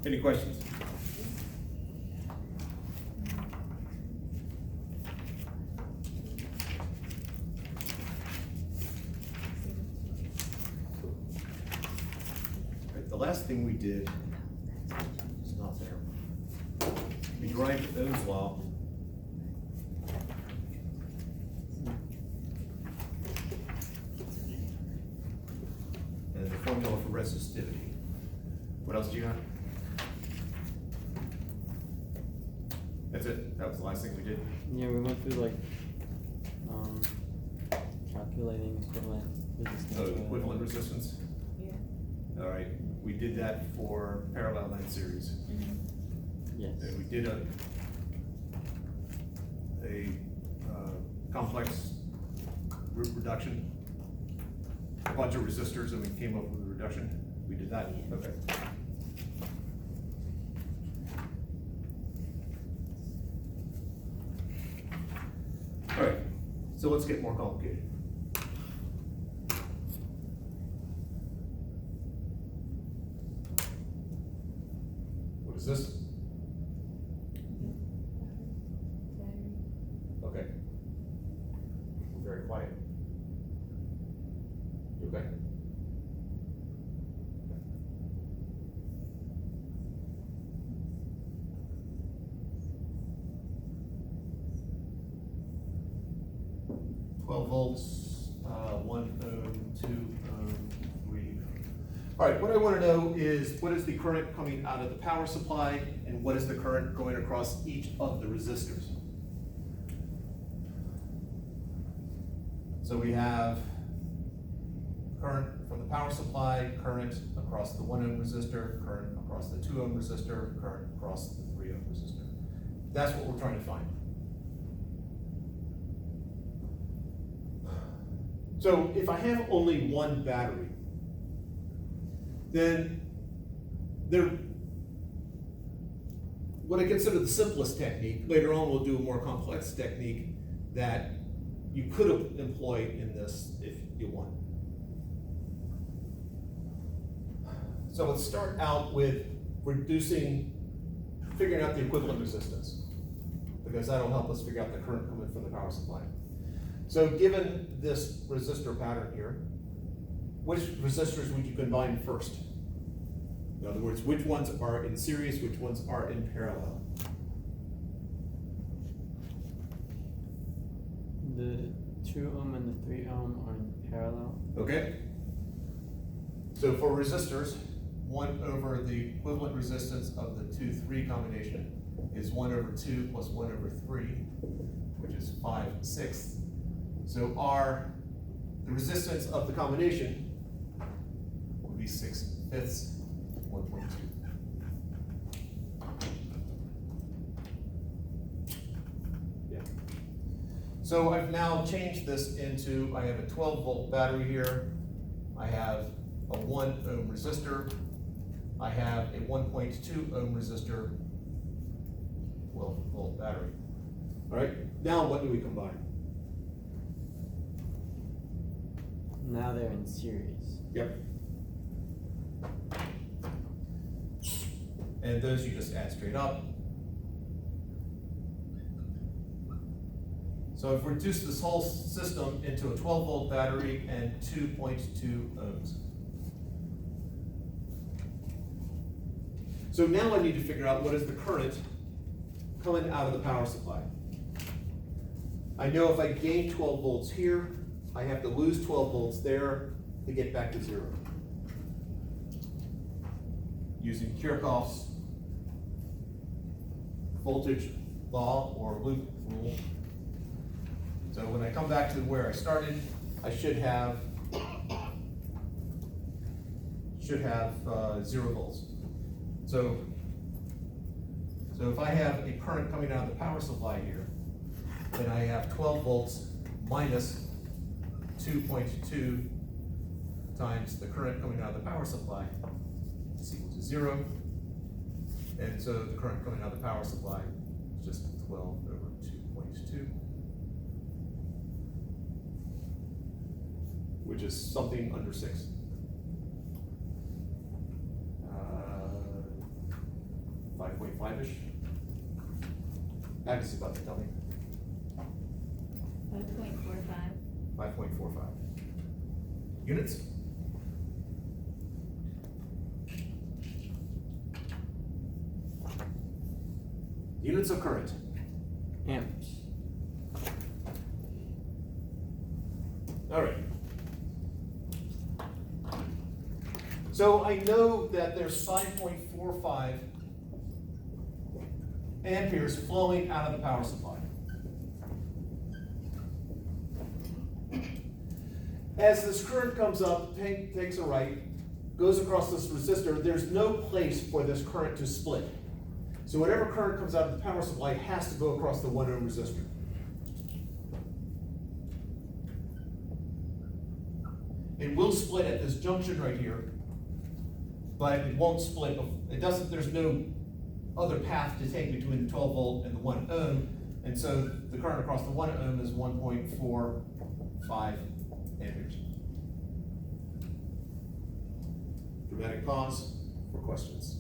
Any questions? All right, the last thing we did, it's not there. We derived Ohm's law. And the formula for resistivity. What else do you got? That's it? That was the last thing we did? Yeah, we went through like calculating equivalent resistance. Oh, equivalent resistance? Yeah. All right, we did that for parallel and series. Yes. And we did a complex reduction, a bunch of resistors, and we came up with a reduction. We did that? Yeah. Okay. All right, so let's get more complicated. What is this? Okay. We're very quiet. You okay? Volts, 1 ohm, 2 ohm, 3 ohm. All right, what I want to know is what is the current coming out of the power supply and what is the current going across each of the resistors? So we have current from the power supply, current across the 1 ohm resistor, current across the 2 ohm resistor, current across the 3 ohm resistor. That's what we're trying to find. So if I have only one battery, then what I consider the simplest technique, later on we'll do a more complex technique that you could have employed in this if you want. So let's start out with figuring out the equivalent resistance, because that'll help us figure out the current coming from the power supply. So given this resistor pattern here, which resistors would you combine first? In other words, which ones are in series, which ones are in parallel? The 2 ohm and the 3 ohm are in parallel. Okay. So for resistors, 1 over the equivalent resistance of the 2-3 combination is 1 over 2 plus 1 over 3, which is 5/6. So the resistance of the combination would be 6/5, 1.2. Yeah. So I've now changed this into, I have a 12-volt battery here. I have a 1 ohm resistor. I have a 1.2 ohm resistor, 12-volt battery. All right, now what do we combine? Now they're in series. Yep. And those you just add straight up. So I've reduced this whole system into a 12-volt battery and 2.2 ohms. So now I need to figure out what is the current coming out of the power supply. I know if I gain 12 volts here, I have to lose 12 volts there to get back to 0. Using Kirchhoff's voltage law or loop rule. So when I come back to where I started, I should have 0 volts. So if I have a current coming out of the power supply here, then I have 12 volts minus 2.2 times the current coming out of the power supply is equal to 0. And so the current coming out of the power supply is just 12 over 2.2, which is something under 6. 5-ish. Agnes is about to tell me. 5.45. 5.45. Units? Units of current. Amps. All right. So I know that there's 5.45 amperes flowing out of the power supply. As this current comes up, takes a right, goes across this resistor, there's no place for this current to split. So whatever current comes out of the power supply has to go across the 1 ohm resistor. It will split at this junction right here, but it won't split. There's no other path to take between the 12 volt and the 1 ohm, and so the current across the 1 ohm is 1.45 amperes. Dramatic pause for questions.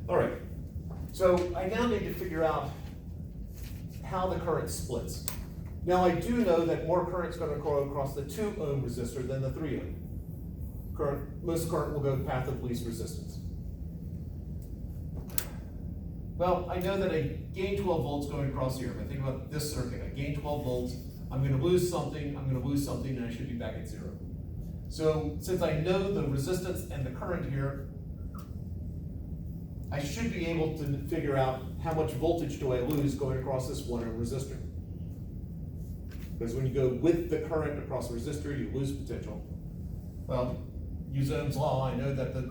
All right, so I now need to figure out how the current splits. Now I do know that more current's going to go across the 2 ohm resistor than the 3 ohm. Most current will go the path of least resistance. Well, I know that I gain 12 volts going across here. If I think about this circuit, I gain 12 volts, I'm going to lose something, and I should be back at 0. So since I know the resistance and the current here, I should be able to figure out how much voltage do I lose going across this 1 ohm resistor. Because when you go with the current across the resistor, you lose potential. Well, use Ohm's law, I know that the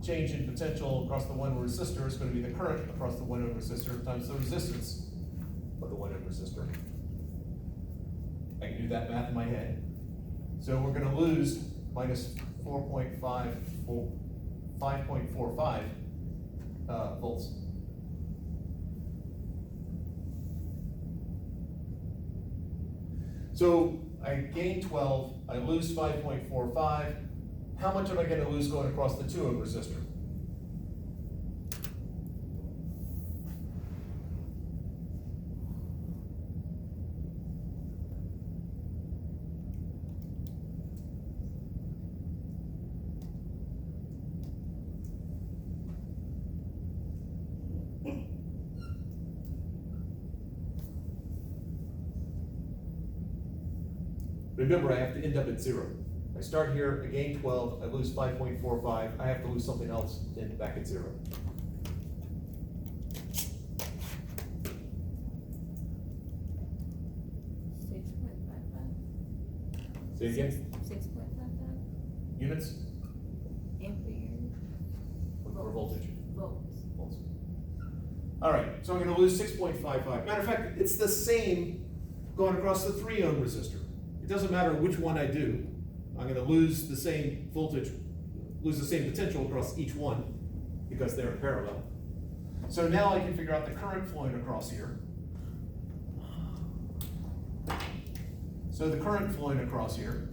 change in potential across the 1 ohm resistor is going to be the current across the 1 ohm resistor times the resistance of the 1 ohm resistor. I can do that math in my head. So we're going to lose minus 5.45 volts. So I gain 12, I lose 5.45. How much am I going to lose going across the 2 ohm resistor? Remember, I have to end up at 0. I start here, I gain 12, I lose 5.45, I have to lose something else to end back at 0. Say it again? 6.55 Units amperes. or voltage? Volts. Volts. All right, so I'm going to lose 6.55. Matter of fact, it's the same going across the 3 ohm resistor. It doesn't matter which one I do. I'm going to lose the same voltage, lose the same potential across each one because they're in parallel. So now I can figure out the current flowing across here. So the current flowing across here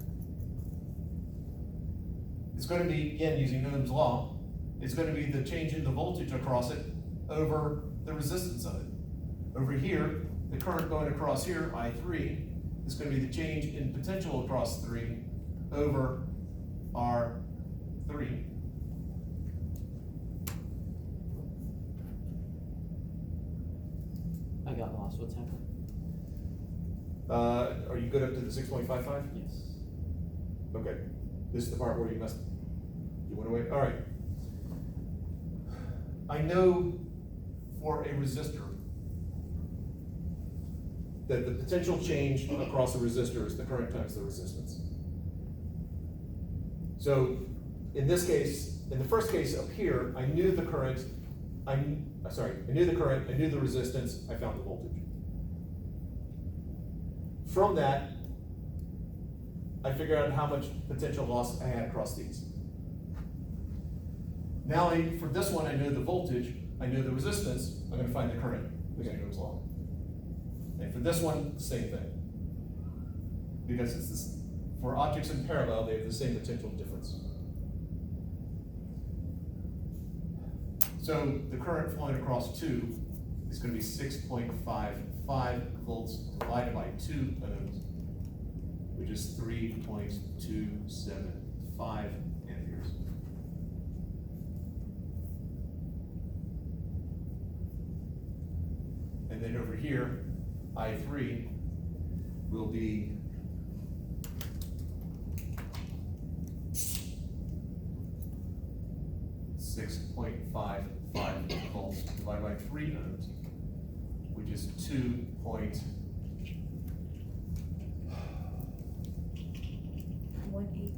is going to be, again, using Ohm's law, it's going to be the change in the voltage across it over the resistance of it. Over here, the current going across here, I3, is going to be the change in potential across 3 over R3. I got lost. What's happening? Are you good up to the 6.55? Yes. Okay. This is the part where you went away? All right. I know for a resistor that the potential change across a resistor is the current times the resistance. So in this case, in the first case up here, I knew the current, I knew the current, I knew the resistance, I found the voltage. From that, I figured out how much potential loss I had across these. Now for this one, I know the voltage, I know the resistance, I'm gonna find the current as it goes along. And for this one, same thing. Because it's this, for objects in parallel, they have the same potential difference. So the current flowing across 2 is gonna be 6.55 volts divided by 2 ohms, which is 3.275 amperes. And then over here, I3 will be 6.55 volts divided by 3 ohms, which is 2.18. 1.8.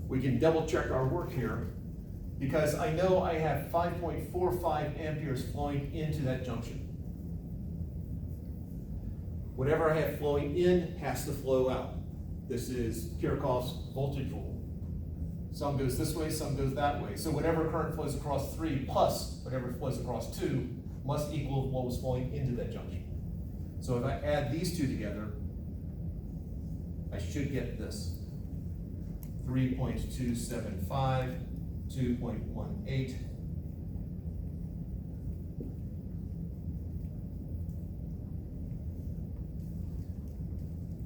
We can double check our work here, because I know I have 5.45 amperes flowing into that junction. Whatever I have flowing in has to flow out. This is Kirchhoff's voltage rule. Some goes this way, some goes that way. So whatever current flows across 3 plus whatever flows across 2 must equal what was flowing into that junction. So if I add these two together, I should get this. 3.275, 2.18.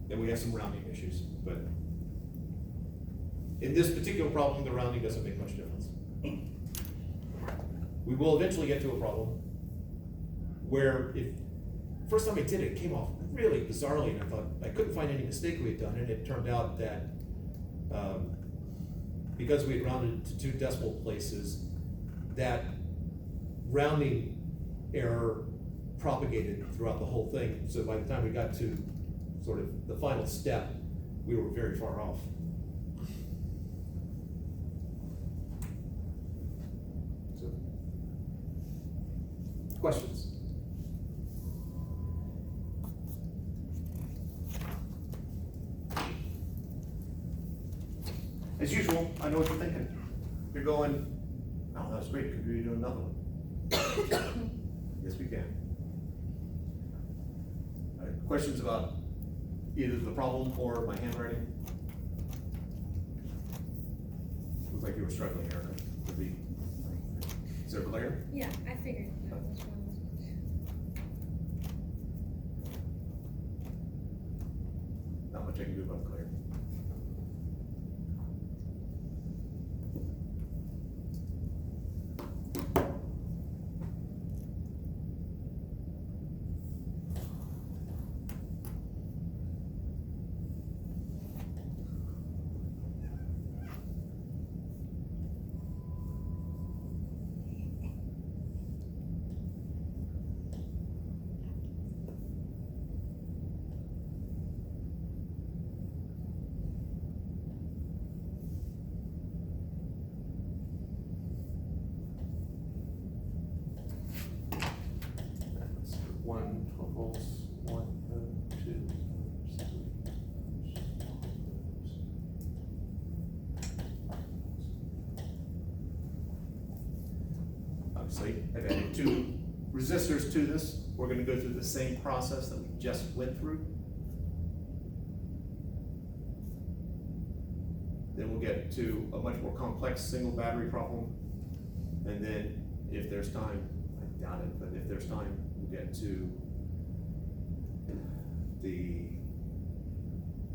Then we have some rounding issues, but in this particular problem, the rounding doesn't make much difference. We will eventually get to a problem where first time I did it, it came off really bizarrely, and I thought I couldn't find any mistake we had done, and it turned out that because we had rounded to 2 decimal places, that rounding error propagated throughout the whole thing. So by the time we got to sort of the final step, we were very far off. So, questions? As usual, I know what you're thinking. You're going, oh, that's great, could we do another one? Yes, we can. All right, questions about either the problem or my handwriting? Looks like you were struggling, Erica, with the, is there a glare? Yeah, I figured that was one. Not much I can do about the glare. One 12 volts, one, two, three. Obviously, I've added 2 resistors to this. We're going to go through the same process that we just went through. Then we'll get to a much more complex single battery problem. And then if there's time, I doubt it, but if there's time, we'll get to the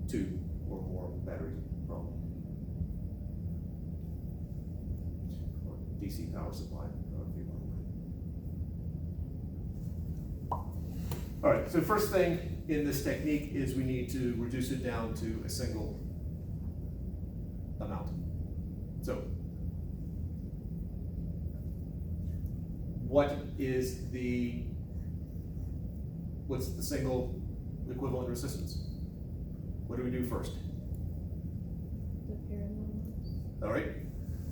2 or more battery problem. Or DC power supply, however you want to put it. All right, so first thing in this technique is we need to reduce it down to a single amount. So, what's the single equivalent resistance? What do we do first? The parallels. All right,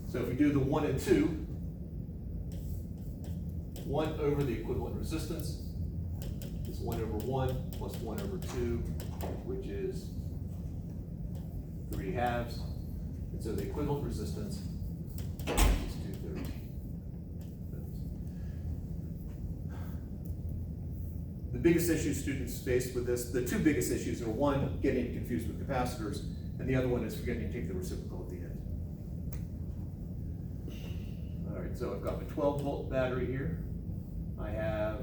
so if we do the 1 and 2, 1 over the equivalent resistance is is 1/1 plus 1/2, which is 3/2. And so the equivalent resistance is 2/3. The biggest issue students face with this, the two biggest issues are one, getting confused with capacitors, and the other one is forgetting to take the reciprocal at the end. All right, so I've got my 12-volt battery here. I have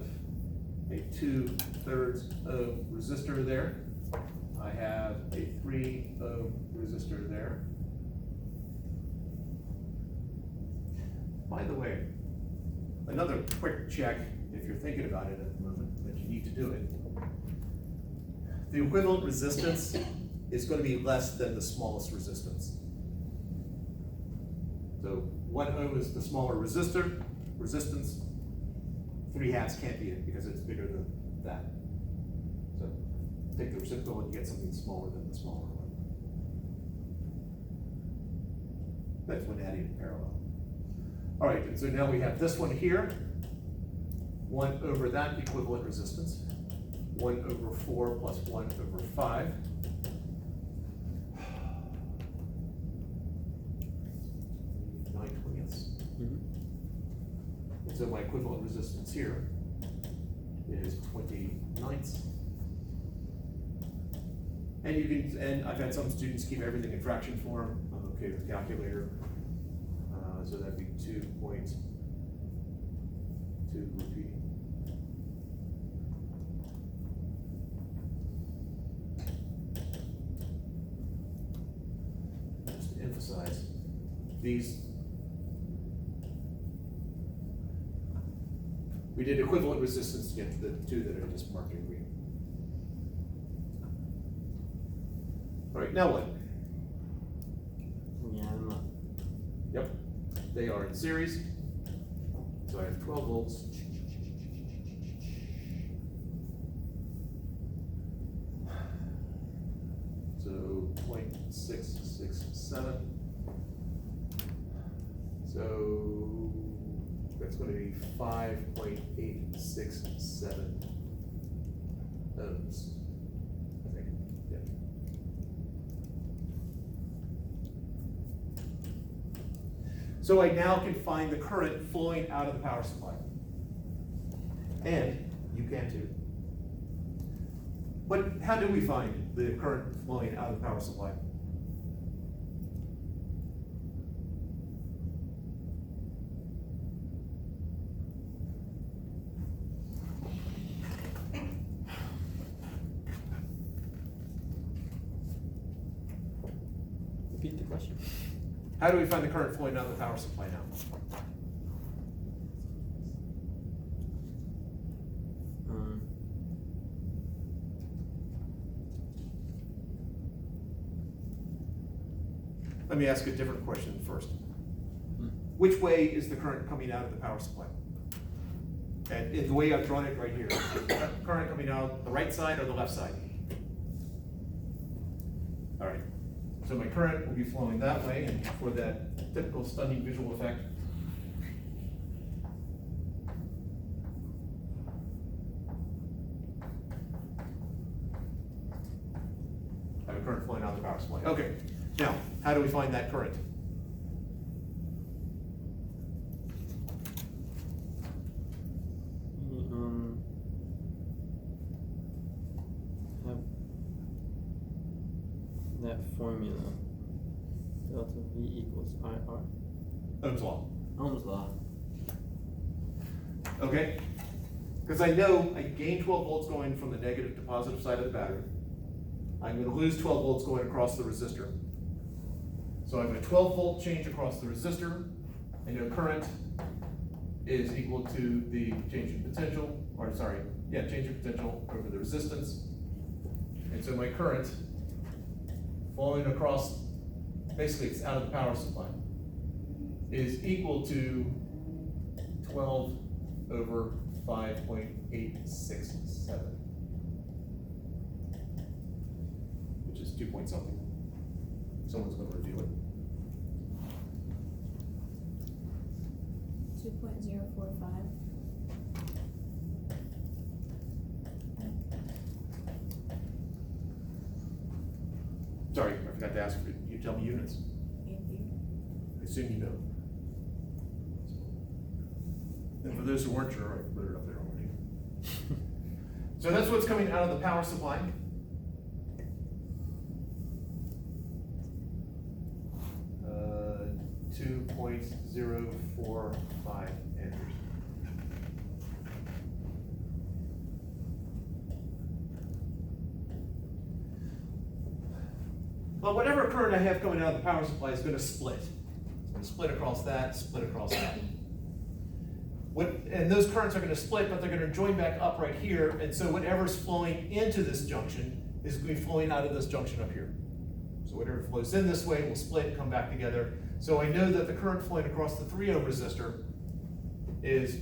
a 2/3 ohm resistor there. I have a 3 ohm resistor there. By the way, another quick check, if you're thinking about it at the moment, but you need to do it. The equivalent resistance is going to be less than the smallest resistance. So 1 ohm is the smaller resistance. 3/2 can't be it because it's bigger than that. So take the reciprocal and you get something smaller than the smaller one. That's when adding in parallel. All right, and so now we have this one here. 1 over that equivalent resistance. 1/4 plus 1/5. So my equivalent resistance here is 20/9. And you can, and I've had some students keep everything in fraction form. I'm okay with calculator. So that'd be 2.2 repeating. Just to emphasize, we did equivalent resistance to get to the two that are just marked in green. All right, now what? Yeah, I'm not. Yep, they are in series. So I have 12 volts. So 0.667. So that's going to be 5.867 ohms, I think. Yeah. So I now can find the current flowing out of the power supply. And you can too. But how do we find the current flowing out of the power supply? Repeat the question. How do we find the current flowing out of the power supply now? Let me ask a different question first. Which way is the current coming out of the power supply? And the way I've drawn it right here, is the current coming out the right side or the left side? All right, so my current will be flowing that way, and for that typical stunning visual effect, I have a current flowing out of the power supply. Okay, now, how do we find that current? Have that formula. Delta V equals IR. Ohm's law. Ohm's law. Okay? Because I know I gain 12 volts going from the negative to positive side of the battery. I'm going to lose 12 volts going across the resistor. So I have a 12 volt change across the resistor. I know current is equal to the change in potential, or sorry, yeah, change in potential over the resistance. And so my current flowing across, basically it's out of the power supply, is equal to 12 over 5.867, which is 2 point something. Someone's going to review it. 2.045. to ask for, you tell me units. I assume you know. And for those who weren't sure, I put it up there already. So that's what's coming out of the power supply. Uh, 2.045 amperes. But whatever current I have coming out of the power supply is gonna split. It's gonna split across that, split across that. And those currents are gonna split, but they're gonna join back up right here, and so whatever's flowing into this junction is gonna be flowing out of this junction up here. So whatever flows in this way will split and come back together. So I know that the current flowing across the 3 ohm resistor is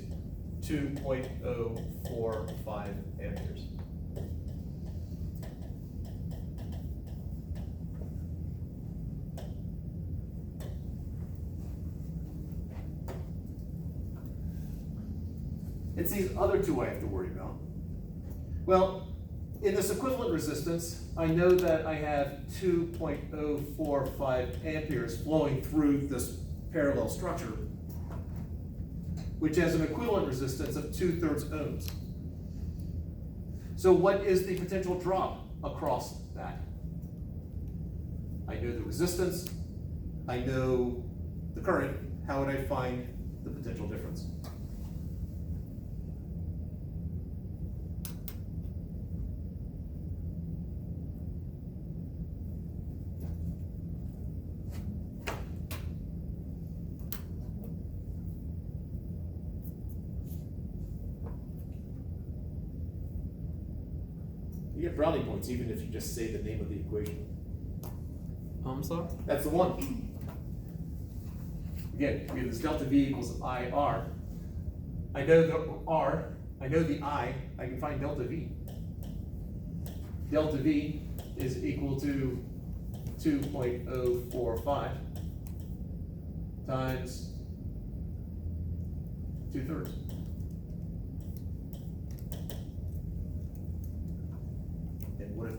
2.045 amperes. It's these other two I have to worry about. Well, in this equivalent resistance, I know that I have 2.045 amperes flowing through this parallel structure, which has an equivalent resistance of 2/3 ohms. So what is the potential drop across that? I know the resistance, I know the current. How would I find the potential difference? You get brownie points even if you just say the name of the equation. Ohm's law? That's the one. Again, we have this delta V equals IR. I know the R, I know the I can find delta V. Delta V is equal to 2.045 times 2/3.